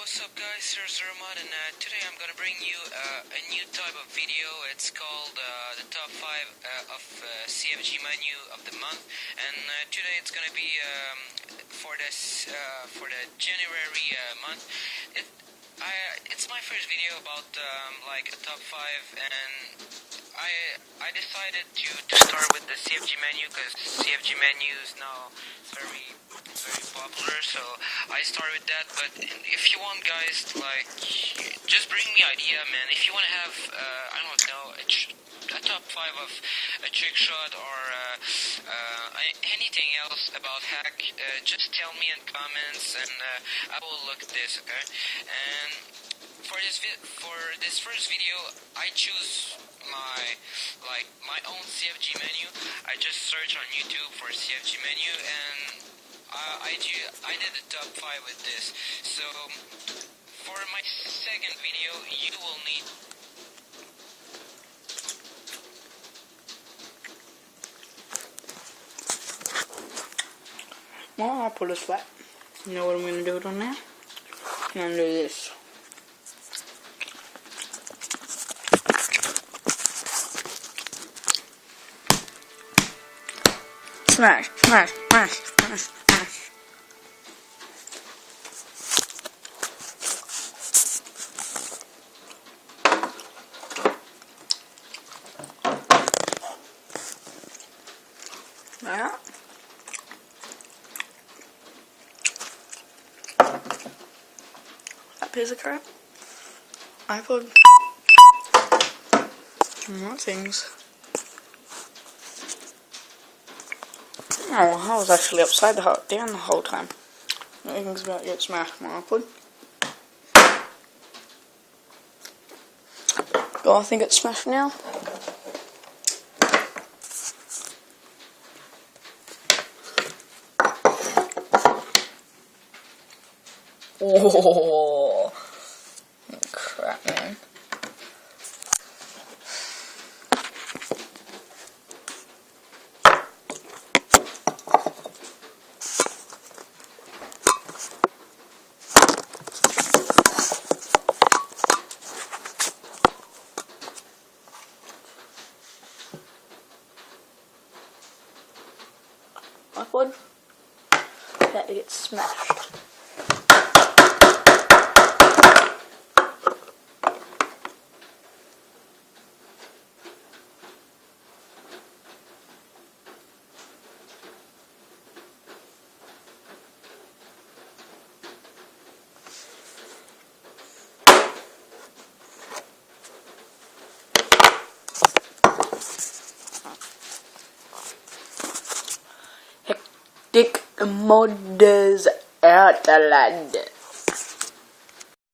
what's up guys, here's Roman, and today I'm gonna bring you a new type of video. It's called the top 5 of CFG menu of the month, and today it's gonna be for the January month. It's my first video about like a top 5, and I decided to start with the CFG menu because CFG menu is now very popular, so I start with that. But if you want, guys, like, just bring me idea, man. If you want to have I don't know, a top 5 of a trick shot or anything else about hack, just tell me in comments, and I will look at this, okay? And for this first video, I choose my own CFG menu. I just search on YouTube for CFG menu, and I did the top 5 with this. So for my second video, you will need I'll pull this flat. You know what I'm going to do it on there? I'm going to do this. Smash, smash, smash, smash, smash. Yeah. That piece of crap. iPod. More things. Oh, I was actually upside down the whole time. Everything's about to get smashed, my iPod. Do I think it's smashed now? Oh, crap, man. iPod, that it gets smashed. Hectic Modus Outland.